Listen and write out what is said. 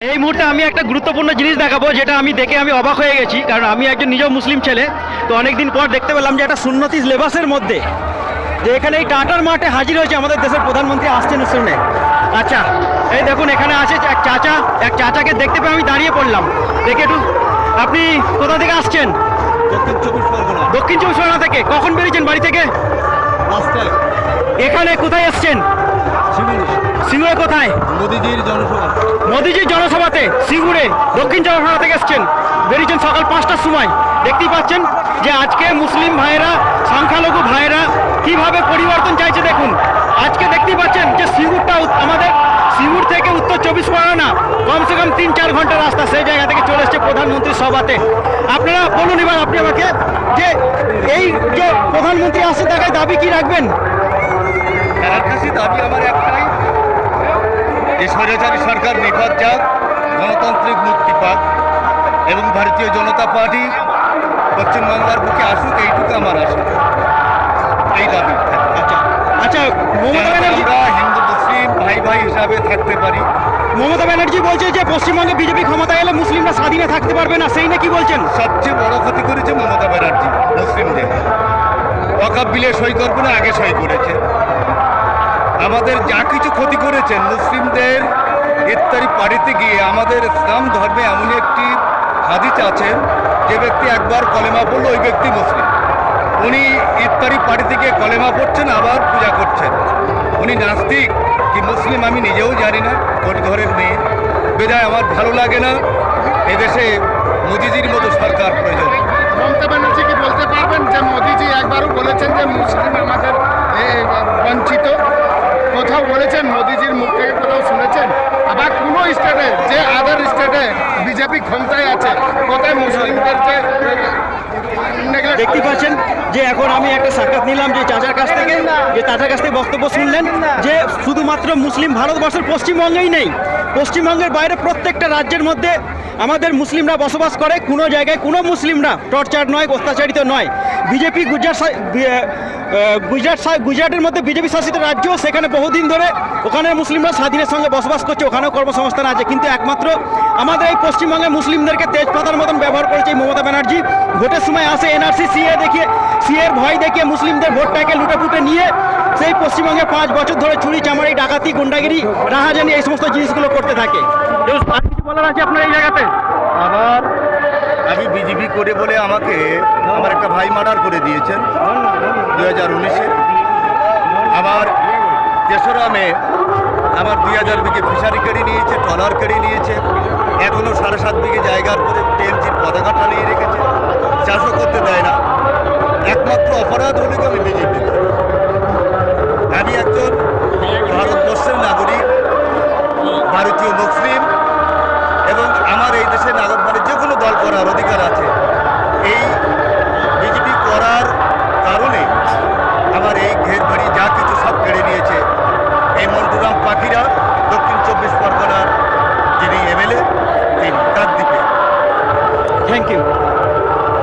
এই মুহূর্তে আমি একটা গুরুত্বপূর্ণ জিনিস দেখাবো, যেটা আমি দেখে আমি অবাক হয়ে গেছি, কারণ আমি একজন নিজেও মুসলিম ছেলে। তো অনেকদিন পর দেখতে পেলাম যে একটা সুন্নতি লেবাসের মধ্যে যে এখানে এই টাটার মাঠে হাজির হয়েছে আমাদের দেশের প্রধানমন্ত্রী আসছেন শুনে। আচ্ছা, এই দেখুন এখানে আছে এক চাচাকে দেখতে পেয়ে আমি দাঁড়িয়ে পড়লাম। দেখে একটু, আপনি কোথা থেকে আসছেন? দক্ষিণ চব্বিশ পরগনা থেকে। কখন বেরিয়েছেন বাড়ি থেকে? রাস্তায়। এখানে কোথায় এসছেন? সিঙ্গুরে। কোথায়? মোদিজির জনসভাতে সিঙ্গুরে দক্ষিণ চব্বিশ পরগনা থেকে এসছেন। বেরিয়েছেন সকাল 5টার সময়। দেখতেই পাচ্ছেন যে আজকে মুসলিম ভাইয়েরা, সংখ্যালঘু ভাইয়েরা কিভাবে পরিবর্তন চাইছে। দেখুন আজকে দেখতেই পাচ্ছেন যে আমাদের সিঙ্গুর থেকে উত্তর চব্বিশ পরগনা কমসে কম 3-4 ঘন্টা রাস্তা, সেই জায়গা থেকে চলে এসছে প্রধানমন্ত্রীর সভাতে। আপনারা বলুন এবার আপনি আমাকে, যে এই যে প্রধানমন্ত্রী আসছে তাকে দাবি কি রাখবেন? তার কাছে দাবি আমার একটাই, যে স্বৈরাচারী সরকার নিপাত যাক, গণতান্ত্রিক মুক্তি পাক এবং ভারতীয় জনতা পার্টি পশ্চিমবাংলার বুকে আসুক, এইটুকু আমার আশা, এই দাবি। আচ্ছা, মমতা ব্যানার্জি, আমরা হিন্দু মুসলিম ভাই ভাই হিসাবে থাকতে পারি। মমতা ব্যানার্জি বলছে যে পশ্চিমবঙ্গে বিজেপি ক্ষমতায় এলে মুসলিমরা স্বাধীনে থাকতে পারবে না, সেই নাকি বলছেন? সবচেয়ে বড় ক্ষতি করেছে মমতা ব্যানার্জি মুসলিমদের। ওয়াকফ বিলে সই করবে না, আগে সই করেছে। আমাদের যা কিছু ক্ষতি করেছেন মুসলিমদের ইফতারি পাড়িতে গিয়ে। আমাদের ইসলাম ধর্মে এমন একটি হাদিস আছেন, যে ব্যক্তি একবার কলেমা পড়ল ওই ব্যক্তি মুসলিম। উনি ইফতারি পাড়িতে গিয়ে কলেমা পড়ছেন, আবার পূজা করছেন। উনি নাস্তিক কি মুসলিম আমি নিজেও জানি না, কোন ঘরের মেয়ে। বেজায় আমার ভালো লাগে না এদেশে মোদিজির মতো সরকার প্রয়োজন। মমতা ব্যানার্জি কি বলতে পারবেন যে মোদিজি একবারও বলেছেন যে মুসলিম আমাদের বঞ্চিত? কোথাও বলেছেন মোদিজির মুখ থেকে, কোথাও শুনেছেন? আবার কোনো স্টেটে, যে আদার স্টেটে বিজেপি ক্ষমতায় আছে, কোথায় মুসলিমদের দেখতে পাচ্ছেন যে এখন আমি একটা সাক্ষাৎ নিলাম যে চাচার কাছ থেকে, বক্তব্য শুনলেন যে শুধুমাত্র মুসলিম ভারতবর্ষের পশ্চিমবঙ্গেই নেই, পশ্চিমবঙ্গের বাইরে প্রত্যেকটা রাজ্যের মধ্যে আমাদের মুসলিমরা বসবাস করে। কোনো জায়গায় কোনো মুসলিমরা টর্চার নয়, অত্যাচারিত নয়। বিজেপি গুজরাটের মধ্যে বিজেপি শাসিত রাজ্য, সেখানে বহুদিন ধরে ওখানে মুসলিমরা স্বাধীনের সঙ্গে বসবাস করছে, ওখানেও কর্মসংস্থান আছে। কিন্তু একমাত্র আমাদের এই পশ্চিমবঙ্গে মুসলিমদেরকে তেজপাতার মতন ব্যবহার করেছে এই মমতা ব্যানার্জি। ভোটের সময় আসে এনআরসি সিএর ভয় দেখিয়ে মুসলিমদের ভোটটাকে লুটেপুটে নিয়ে সেই পশ্চিমবঙ্গে 5 বছর ধরে চুরি চামারি, ডাকাতি, গুন্ডাগিরি, রাহাজানি, এই সমস্ত জিনিসগুলো করতে থাকে। কিছু বলার আছে আপনার এই জায়গাতে? আবার আমি বিজেপি করে বলে আমাকে আমার একটা ভাই মার্ডার করে দিয়েছেন 2019-এ। আবার 3রা মে আমার 2000 বিঘে ফিশারি কেড়ে নিয়েছে, ট্রলার কেড়ে নিয়েছে। এখনও 7.5 বিঘে জায়গার করে টিএমসির পতাকা টানিয়ে রেখেছে, চাষও করতে দেয় না। একমাত্র অপরাধ হলে কি আমি বিজেপি।